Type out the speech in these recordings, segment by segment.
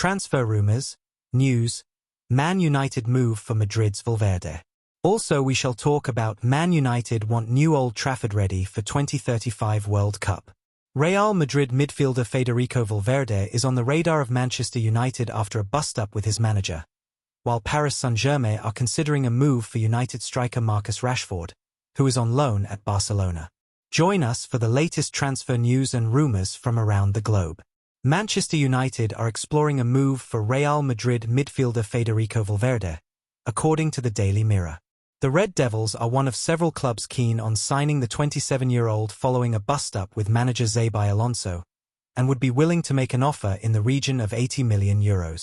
Transfer rumors, news, Man United move for Madrid's Valverde. Also we shall talk about Man United want new Old Trafford ready for 2035 World Cup. Real Madrid midfielder Federico Valverde is on the radar of Manchester United after a bust-up with his manager, while Paris Saint-Germain are considering a move for United striker Marcus Rashford, who is on loan at Barcelona. Join us for the latest transfer news and rumors from around the globe. Manchester United are exploring a move for Real Madrid midfielder Federico Valverde, according to the Daily Mirror. The Red Devils are one of several clubs keen on signing the 27-year-old following a bust-up with manager Xabi Alonso, and would be willing to make an offer in the region of €80 million.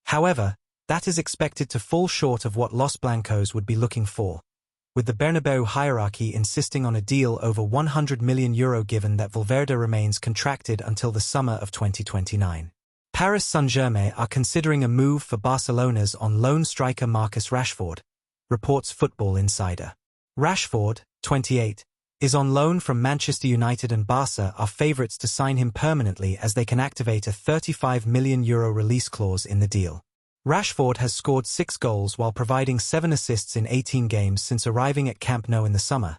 However, that is expected to fall short of what Los Blancos would be looking for, with the Bernabeu hierarchy insisting on a deal over €100 million given that Valverde remains contracted until the summer of 2029. Paris Saint-Germain are considering a move for Barcelona's on-loan striker Marcus Rashford, reports Football Insider. Rashford, 28, is on loan from Manchester United, and Barca are favourites to sign him permanently as they can activate a €35 million release clause in the deal. Rashford has scored 6 goals while providing 7 assists in 18 games since arriving at Camp Nou in the summer,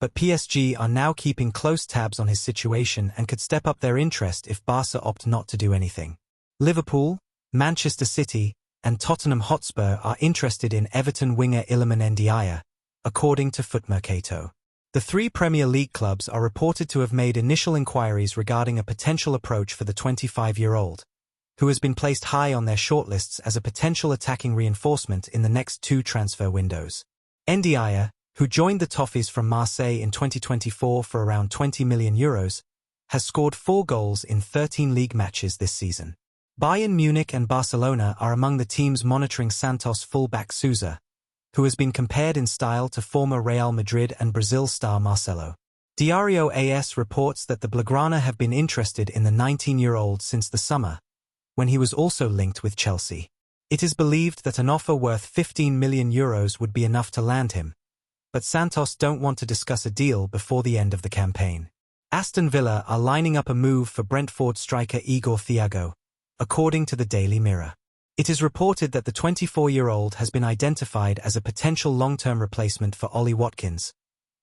but PSG are now keeping close tabs on his situation and could step up their interest if Barca opt not to do anything. Liverpool, Manchester City, and Tottenham Hotspur are interested in Everton winger Iliman Ndiaye, according to Footmercato. The 3 Premier League clubs are reported to have made initial inquiries regarding a potential approach for the 25-year-old, who has been placed high on their shortlists as a potential attacking reinforcement in the next 2 transfer windows. Ndiaye, who joined the Toffees from Marseille in 2024 for around €20 million, has scored 4 goals in 13 league matches this season. Bayern Munich and Barcelona are among the teams monitoring Santos fullback Sousa, who has been compared in style to former Real Madrid and Brazil star Marcelo. Diario AS reports that the Blaugrana have been interested in the 19-year-old since the summer, when he was also linked with Chelsea. It is believed that an offer worth €15 million would be enough to land him, but Santos don't want to discuss a deal before the end of the campaign. Aston Villa are lining up a move for Brentford striker Igor Thiago, according to the Daily Mirror. It is reported that the 24-year-old has been identified as a potential long-term replacement for Ollie Watkins,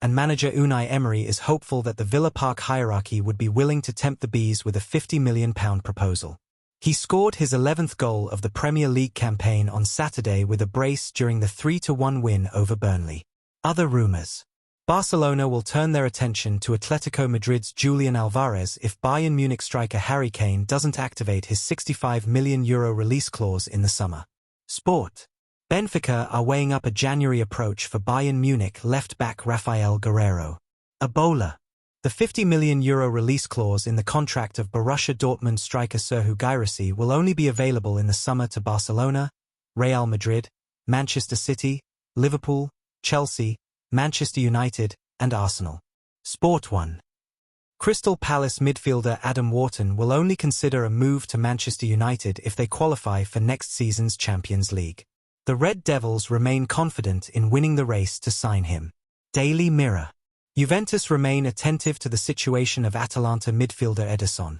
and manager Unai Emery is hopeful that the Villa Park hierarchy would be willing to tempt the Bees with a £50 million proposal. He scored his 11th goal of the Premier League campaign on Saturday with a brace during the 3-1 win over Burnley. Other rumours. Barcelona will turn their attention to Atletico Madrid's Julian Alvarez if Bayern Munich striker Harry Kane doesn't activate his €65 million release clause in the summer. Sport. Benfica are weighing up a January approach for Bayern Munich left-back Rafael Guerreiro. Ebola. The €50 million release clause in the contract of Borussia Dortmund striker Serhou Guirassy will only be available in the summer to Barcelona, Real Madrid, Manchester City, Liverpool, Chelsea, Manchester United, and Arsenal. Sport 1. Crystal Palace midfielder Adam Wharton will only consider a move to Manchester United if they qualify for next season's Champions League. The Red Devils remain confident in winning the race to sign him. Daily Mirror. Juventus remain attentive to the situation of Atalanta midfielder Ederson,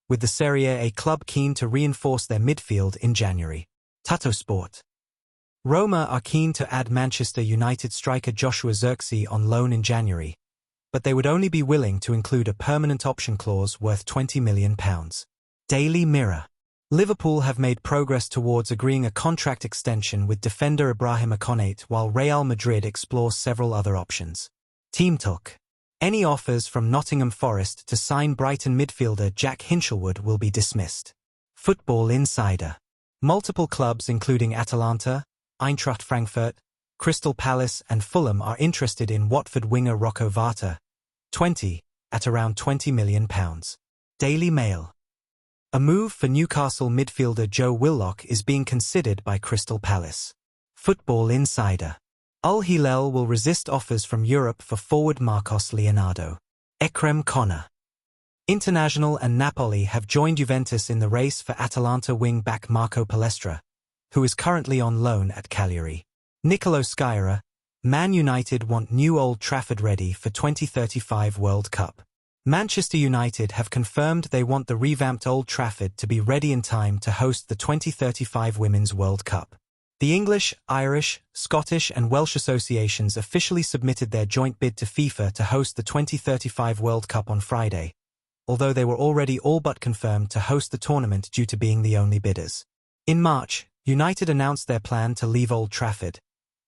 with the Serie A club keen to reinforce their midfield in January. Tuttosport. Roma are keen to add Manchester United striker Joshua Zirkzee on loan in January, but they would only be willing to include a permanent option clause worth £20 million. Daily Mirror. Liverpool have made progress towards agreeing a contract extension with defender Ibrahima Konate, while Real Madrid explores several other options. Team Talk. Any offers from Nottingham Forest to sign Brighton midfielder Jack Hinchelwood will be dismissed. Football Insider. Multiple clubs including Atalanta, Eintracht Frankfurt, Crystal Palace and Fulham are interested in Watford winger Rocco Varta, 20, at around £20 million. Daily Mail. A move for Newcastle midfielder Joe Willock is being considered by Crystal Palace. Football Insider. Al Hilal will resist offers from Europe for forward Marcos Leonardo. Ekrem Connor. Internazionale and Napoli have joined Juventus in the race for Atalanta wing-back Marco Palestra, who is currently on loan at Cagliari. Nicolo Sciarra. Man United want new Old Trafford ready for 2035 World Cup. Manchester United have confirmed they want the revamped Old Trafford to be ready in time to host the 2035 Women's World Cup. The English, Irish, Scottish and Welsh associations officially submitted their joint bid to FIFA to host the 2035 World Cup on Friday, although they were already all but confirmed to host the tournament due to being the only bidders. In March, United announced their plan to leave Old Trafford,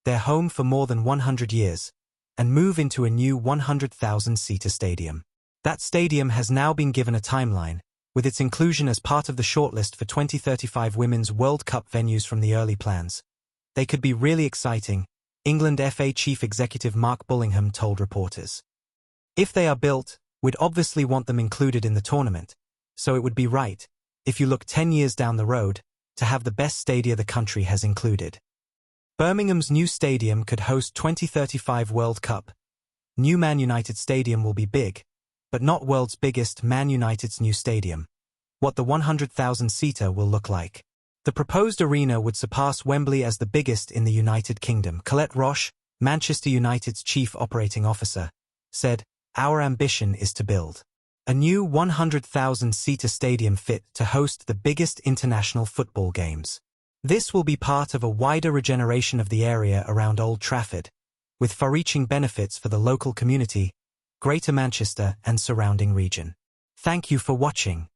their home for more than 100 years, and move into a new 100,000-seater stadium. That stadium has now been given a timeline, with its inclusion as part of the shortlist for 2035 Women's World Cup venues from the early plans. They could be really exciting, England FA Chief Executive Mark Bullingham told reporters. If they are built, we'd obviously want them included in the tournament, so it would be right, if you look 10 years down the road, to have the best stadia the country has included. Birmingham's new stadium could host 2035 World Cup. New Man United Stadium will be big, but not world's biggest. Man United's new stadium. What the 100,000-seater will look like. The proposed arena would surpass Wembley as the biggest in the United Kingdom. Colette Roche, Manchester United's chief operating officer, said, "Our ambition is to build a new 100,000-seater stadium fit to host the biggest international football games. This will be part of a wider regeneration of the area around Old Trafford, with far-reaching benefits for the local community, Greater Manchester and surrounding region." Thank you for watching.